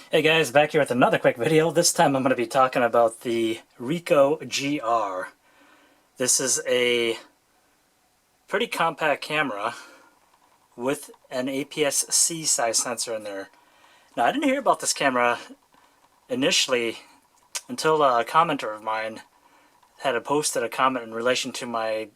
Hey guys, back here with another quick video. This time I'm going to be talking about the RICOH GR. This is a pretty compact camera with an APS-C size sensor in there. Now I didn't hear about this camera initially until a commenter of mine had posted a comment in relation to my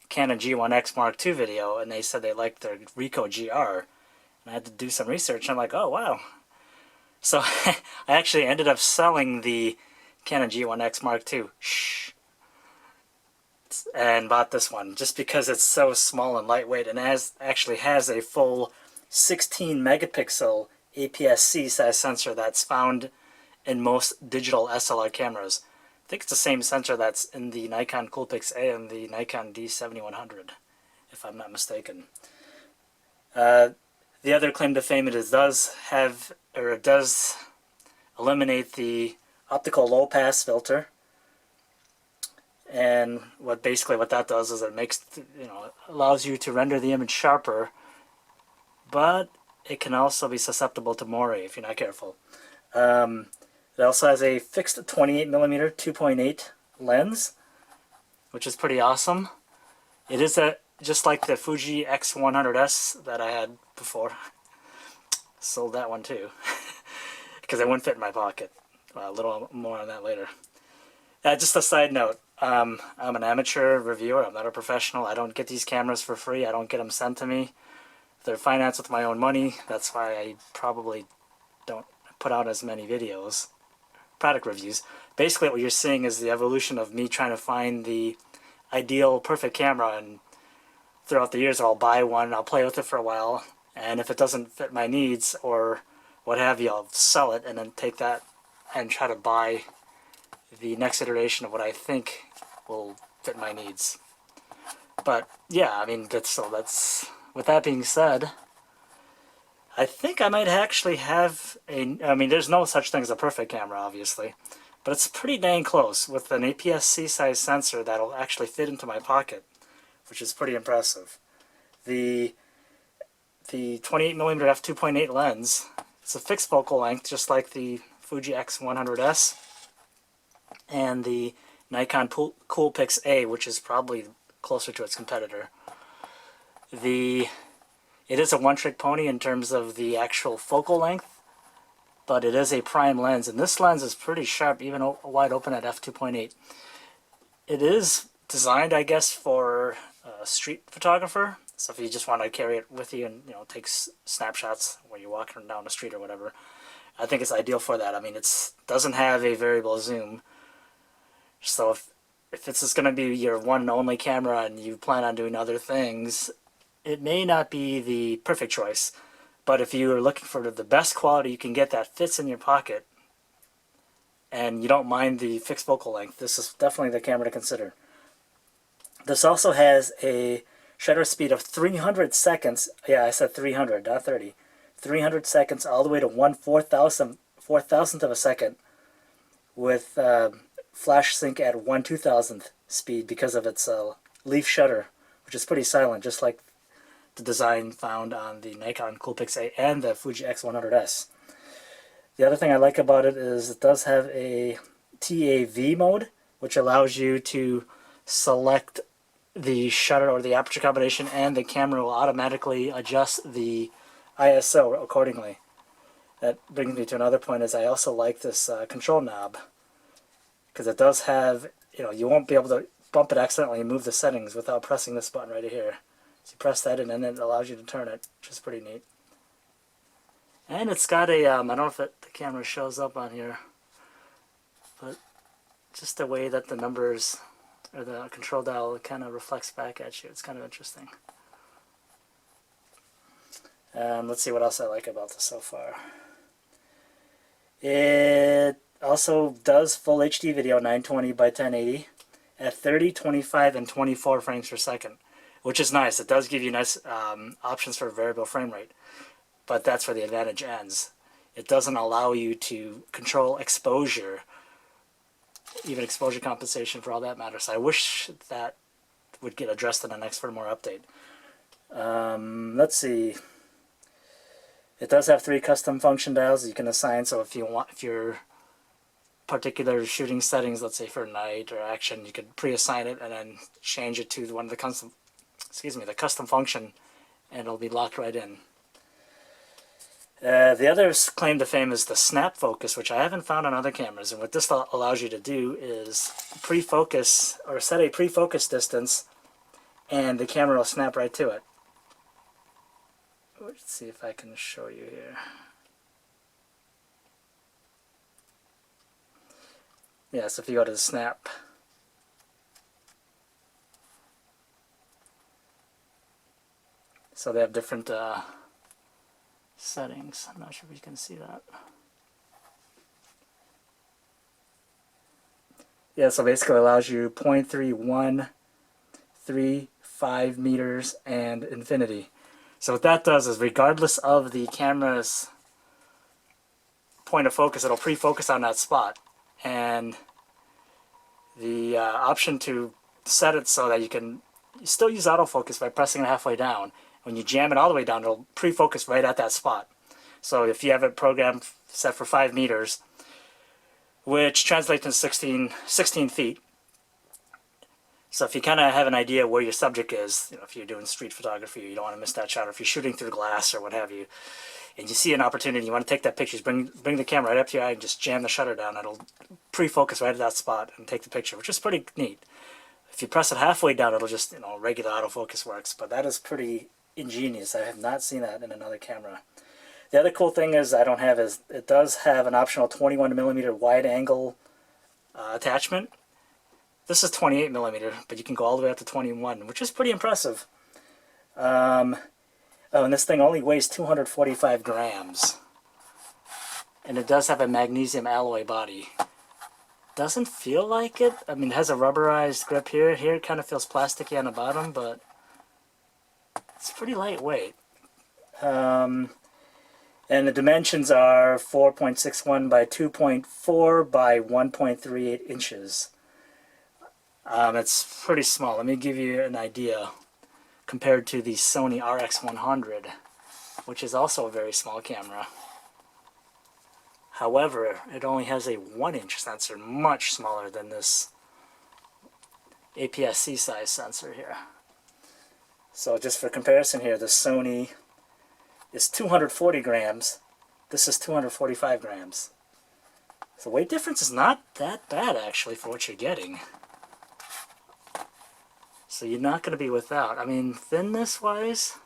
Canon G1X Mark II video, and they said they liked the RICOH GR. And I had to do some research. I'm like, oh wow. So I actually ended up selling the Canon G1X Mark II and bought this one just because it's so small and lightweight and actually has a full 16 megapixel APS-C size sensor that's found in most digital SLR cameras. I think it's the same sensor that's in the Nikon CoolPix A and the Nikon D7100, if I'm not mistaken. The other claim to fame it does eliminate the optical low pass filter, and what that does is it makes allows you to render the image sharper, but it can also be susceptible to moire if you're not careful. It also has a fixed 28mm 2.8 lens, which is pretty awesome. It is just like the Fuji X100s that I had before. Sold that one too because it wouldn't fit in my pocket. A little more on that later. Just a side note, I'm an amateur reviewer. I'm not a professional. I don't get these cameras for free. I don't get them sent to me. They're financed with my own money. That's why I probably don't put out as many videos, product reviews. Basically what you're seeing is the evolution of me trying to find the ideal perfect camera, and throughout the years I'll buy one, I'll play with it for a while, and if it doesn't fit my needs or what have you, I'll sell it and then take that and try to buy the next iteration of what I think will fit my needs. But yeah, I mean, that's with that being said, I think I might actually have I mean, there's no such thing as a perfect camera, obviously, but it's pretty dang close with an APS-C size sensor that'll actually fit into my pocket, which is pretty impressive. The 28mm f2.8 lens, it's a fixed focal length just like the Fuji X100s and the Nikon CoolPix A, which is probably closer to its competitor. It is a one-trick pony in terms of the actual focal length, but it is a prime lens, and this lens is pretty sharp, even wide open at f2.8. It is designed, I guess, for a street photographer. So if you just want to carry it with you and take snapshots when you're walking down the street or whatever, I think it's ideal for that. I mean, it doesn't have a variable zoom, so if this is going to be your one and only camera and you plan on doing other things, it may not be the perfect choice. But if you are looking for the best quality you can get that fits in your pocket, and you don't mind the fixed focal length, this is definitely the camera to consider. This also has a shutter speed of 300 seconds. Yeah, I said 300, not 30. 300 seconds all the way to 1/4,000th of a second, with flash sync at 1/2000th speed because of its leaf shutter, which is pretty silent, just like the design found on the Nikon CoolPix A and the Fuji X100s. The other thing I like about it is it does have a TAV mode, which allows you to select the shutter or the aperture combination, and the camera will automatically adjust the ISO accordingly. That brings me to another point, is I also like this control knob, because it does have, you won't be able to bump it accidentally and move the settings without pressing this button right here. So you press that in and then it allows you to turn it, which is pretty neat. And it's got a, I don't know if the camera shows up on here, but just the way that the numbers or the control dial kind of reflects back at you, it's kind of interesting. Let's see what else I like about this so far. It also does full HD video, 920 by 1080 at 30, 25, and 24 frames per second, which is nice. It does give you nice options for variable frame rate, but that's where the advantage ends. It doesn't allow you to control exposure, even exposure compensation for all that matters. So I wish that would get addressed in the next firmware update. Let's see. It does have 3 custom function dials you can assign, so if your particular shooting settings, let's say for night or action, you could pre-assign it and then change it to one of the the custom function, and it'll be locked right in. The other claim to fame is the snap focus, which I haven't found on other cameras, and what this allows you to do is pre-focus or set a pre-focus distance, and the camera will snap right to it. Let's see if I can show you here. Yeah, so if you go to the snap, so they have different settings. I'm not sure if you can see that. Yeah, so basically it allows you 0.3, 1, 3, 5 meters, and infinity. So what that does is, regardless of the camera's point of focus, it'll pre-focus on that spot. And the option to set it so that you can still use autofocus by pressing it halfway down. When you jam it all the way down, it'll pre-focus right at that spot. So if you have it programmed set for 5 meters, which translates to 16 feet. So if you kind of have an idea where your subject is, you know, if you're doing street photography, you don't want to miss that shot, or if you're shooting through glass or what have you, and you see an opportunity, you want to take that picture, bring the camera right up to your eye and just jam the shutter down. It'll pre-focus right at that spot and take the picture, which is pretty neat. If you press it halfway down, it'll just, you know, regular autofocus works, but that is pretty ingenious. I have not seen that in another camera. The other cool thing is it does have an optional 21mm wide angle attachment. This is 28mm, but you can go all the way up to 21, which is pretty impressive. Oh, and this thing only weighs 245 grams. And it does have a magnesium alloy body. Doesn't feel like it. I mean, it has a rubberized grip here. Here it kind of feels plasticky on the bottom, but it's pretty lightweight. And the dimensions are 4.61 by 2.4 by 1.38 inches. It's pretty small. Let me give you an idea compared to the Sony RX100, which is also a very small camera. However, it only has a 1-inch sensor, much smaller than this APS-C size sensor here. So just for comparison here, the Sony is 240 grams. This is 245 grams. The weight difference is not that bad, actually, for what you're getting. So you're not going to be without. I mean, thinness-wise,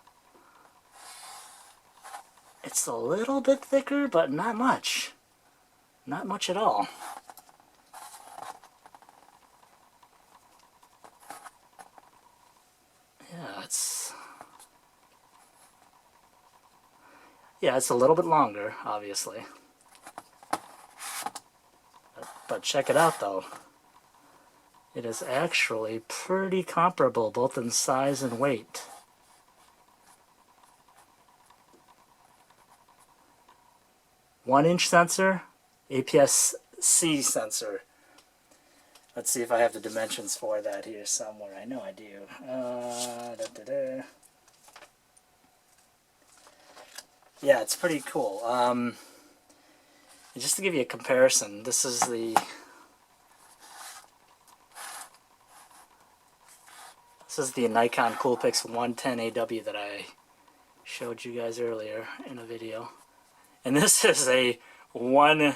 it's a little bit thicker, but not much. Not much at all. Yeah, it's a little bit longer, obviously. But check it out, though. It is actually pretty comparable, both in size and weight. One-inch sensor, APS-C sensor. Let's see if I have the dimensions for that here somewhere. I know I do. Yeah, it's pretty cool. Just to give you a comparison, this is the Nikon CoolPix 110AW that I showed you guys earlier in a video. And this is a 1 and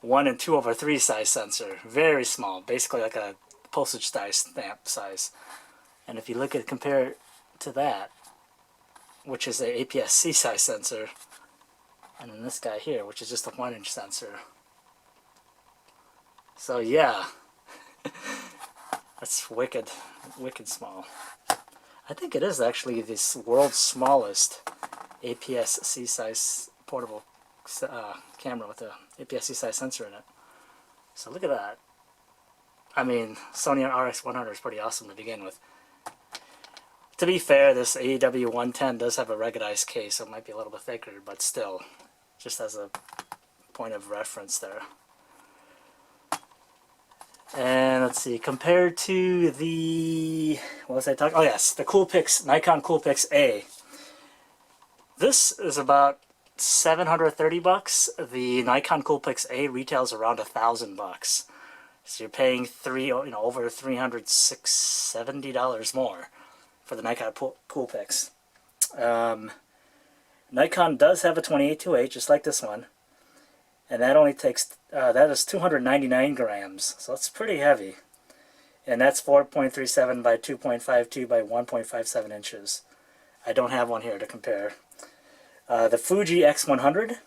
2/3 size sensor. Very small, basically like a postage stamp size. And if you compare it to that, which is a APS-C size sensor, and then this guy here, which is just a 1-inch sensor. So yeah, that's wicked small. I think it is actually this world's smallest APS-C size portable camera with a APS-C size sensor in it. So look at that. I mean, Sony RX100 is pretty awesome to begin with. To be fair, this AEW 110 does have a ruggedized case, so it might be a little bit thicker, but still, just as a point of reference there. And let's see, compared to the, what was I talking? Oh yes, the Nikon CoolPix A. This is about $730. The Nikon CoolPix A retails around $1,000. So you're paying over $370 more for the Nikon CoolPix. Nikon does have a 28-8, just like this one, and that only takes that is 299 grams, so it's pretty heavy, and that's 4.37 by 2.52 by 1.57 inches. I don't have one here to compare. The Fuji X100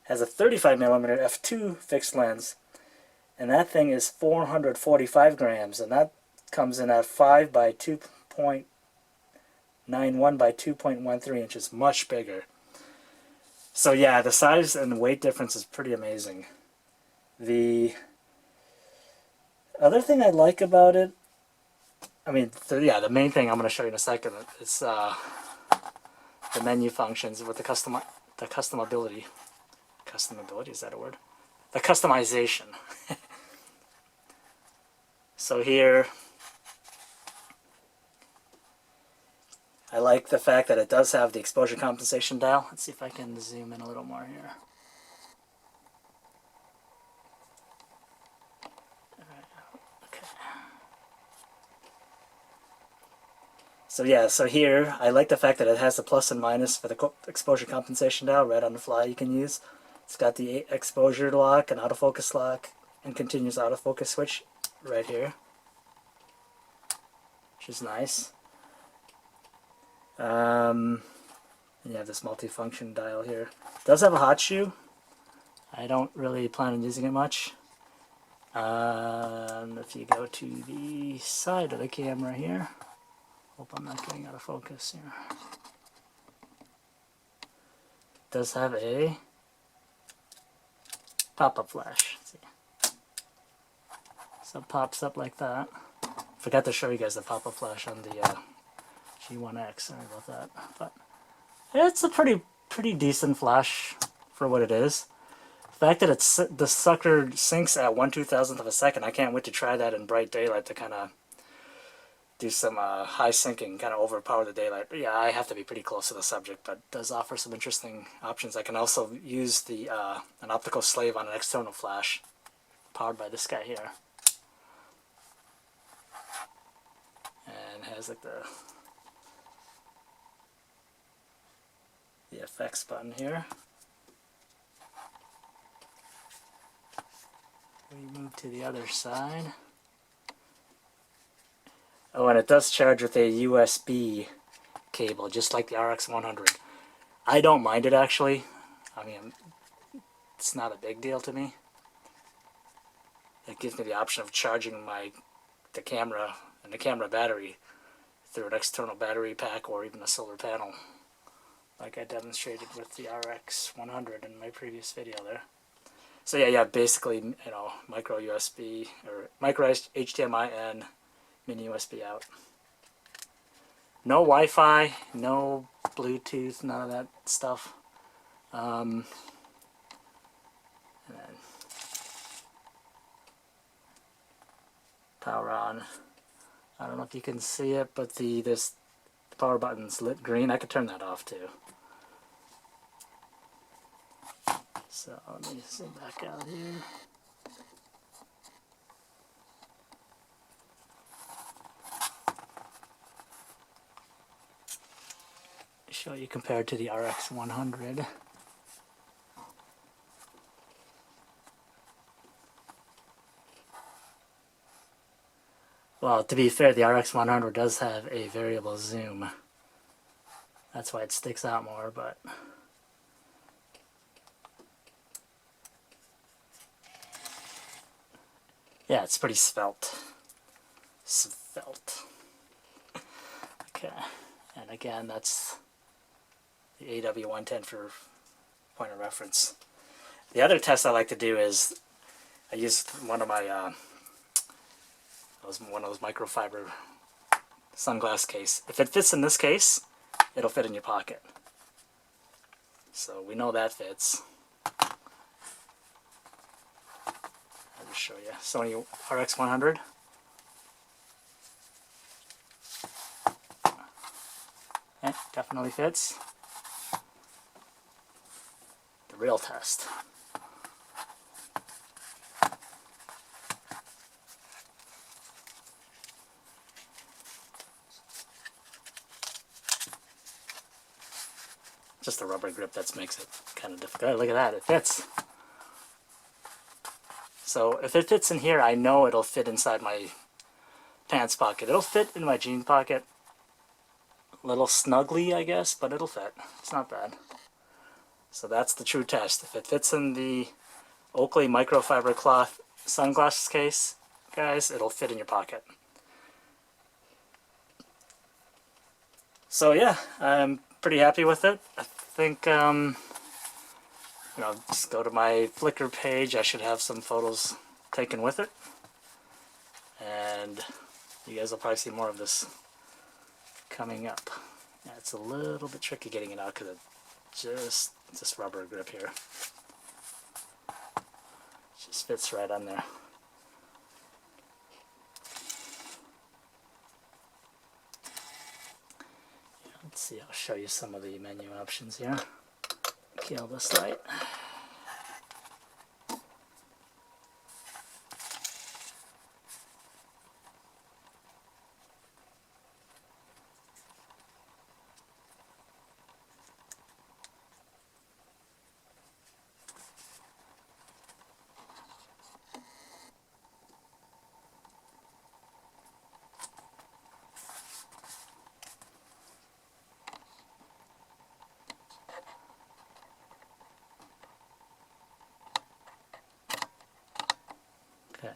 has a 35mm f2 fixed lens, and that thing is 445 grams, and that comes in at 5 by 2.91 by 2.13 inches, much bigger. So yeah, the size and weight difference is pretty amazing. The other thing I like about it, I mean, the main thing I'm going to show you in a second is the menu functions with the customability. Customability, is that a word? The customization. So here, I like the fact that it does have the exposure compensation dial. Let's see if I can zoom in a little more here. Okay. So yeah, so here, I like the fact that it has the plus and minus for the exposure compensation dial right on the fly you can use. It's got the exposure lock and autofocus lock and continuous autofocus switch right here, which is nice. You have this multi-function dial here. It does have a hot shoe. I don't really plan on using it much. If you go to the side of the camera here, hope I'm not getting out of focus here. It does have a pop-up flash. Let's see. So it pops up like that. Forgot to show you guys the pop-up flash on the G1X. Sorry about that. But it's a pretty decent flash for what it is. The fact that the sucker syncs at 1/2000th of a second, I can't wait to try that in bright daylight to kind of do some high syncing, kind of overpower the daylight. But yeah, I have to be pretty close to the subject, but it does offer some interesting options. I can also use the an optical slave on an external flash, powered by this guy here, and has like the effects button here. We move to the other side. Oh, and it does charge with a USB cable, just like the RX100. I don't mind it, actually. I mean, it's not a big deal to me. It gives me the option of charging the camera and the camera battery through an external battery pack or even a solar panel, like I demonstrated with the RX100 in my previous video there. So yeah, basically, micro USB or micro HDMI and mini USB out. No Wi-Fi, no Bluetooth, none of that stuff. And then power on. I don't know if you can see it, but the power button's lit green. I could turn that off too. So let me zoom back out here. Show you compared to the RX100. Well, to be fair, the RX100 does have a variable zoom. That's why it sticks out more, but yeah, it's pretty svelte. Okay, and again, that's the AW110 for point of reference. The other test I like to do is I use one of my one of those microfiber sunglass case. If it fits in this case, it'll fit in your pocket. So we know that fits. I'll just show you. Sony RX100. It definitely fits. real test. Just the rubber grip that makes it kind of difficult. Look at that, it fits. So if it fits in here, I know it'll fit inside my pants pocket. It'll fit in my jean pocket. A little snugly, I guess, but it'll fit. It's not bad. So that's the true test. If it fits in the Oakley microfiber cloth sunglasses case, guys, it'll fit in your pocket. So yeah, I'm pretty happy with it. I think, just go to my Flickr page. I should have some photos taken with it. And you guys will probably see more of this coming up. Yeah, it's a little bit tricky getting it out because it's just rubber grip here. It just fits right on there. Yeah, let's see, I'll show you some of the menu options here. Kill this light. Okay.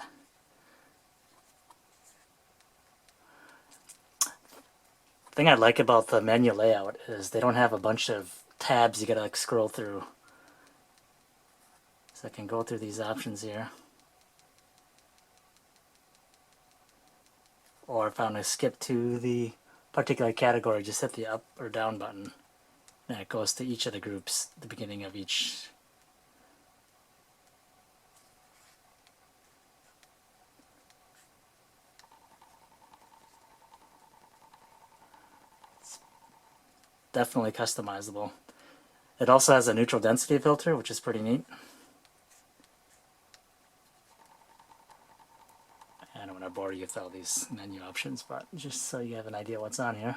The thing I like about the menu layout is they don't have a bunch of tabs you gotta like scroll through. So I can go through these options here. Or if I want to skip to the particular category, just hit the up or down button. And it goes to each of the groups at the beginning of each. It's definitely customizable. It also has a neutral density filter, which is pretty neat. I don't want to bore you with all these menu options, but just so you have an idea what's on here.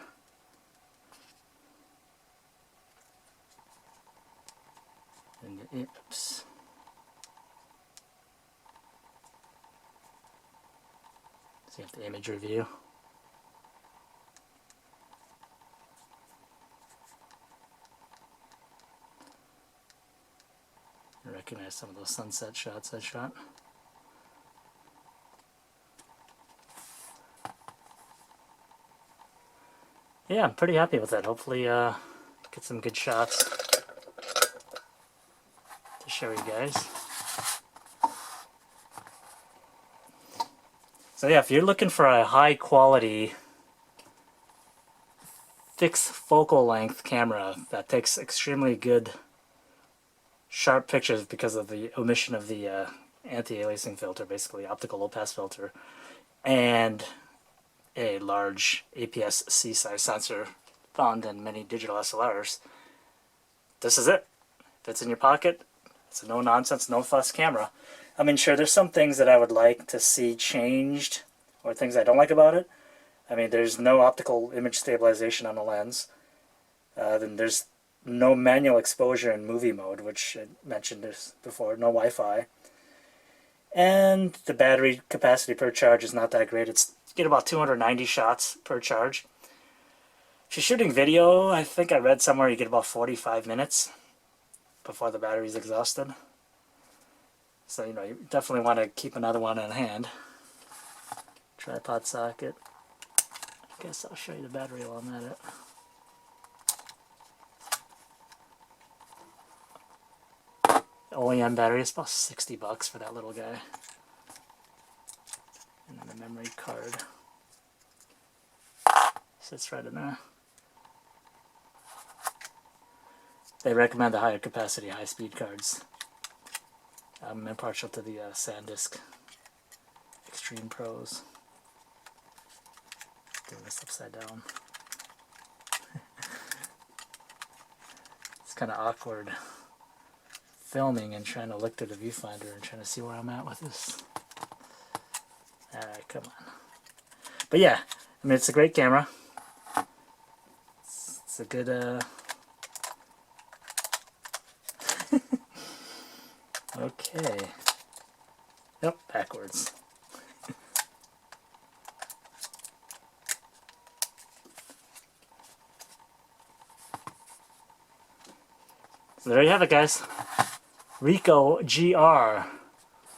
And oops. So you have the image review. I recognize some of those sunset shots I shot. Yeah, I'm pretty happy with that. Hopefully get some good shots to show you guys. So yeah, if you're looking for a high quality fixed focal length camera that takes extremely good sharp pictures because of the omission of the anti-aliasing filter, basically optical low pass filter, and a large APS-C size sensor found in many digital SLRs, this is it. Fits in your pocket. It's a no-nonsense, no-fuss camera. I mean, sure, there's some things that I would like to see changed, or things I don't like about it. I mean, there's no optical image stabilization on the lens. Then there's no manual exposure in movie mode, which I mentioned this before, no Wi-Fi. And the battery capacity per charge is not that great. You get about 290 shots per charge. If you're shooting video, I think I read somewhere you get about 45 minutes before the battery's exhausted. So, you definitely want to keep another one on hand. Tripod socket. I guess I'll show you the battery while I'm at it. OEM battery is about $60 for that little guy. And then the memory card sits right in there. They recommend the higher capacity, high speed cards. I'm impartial to the SanDisk Extreme Pros. Doing this upside down. It's kind of awkward filming and trying to look through the viewfinder and trying to see where I'm at with this. Alright, come on. But yeah, I mean, it's a great camera. It's a good, okay. Yep, backwards. So there you have it, guys. RICOH GR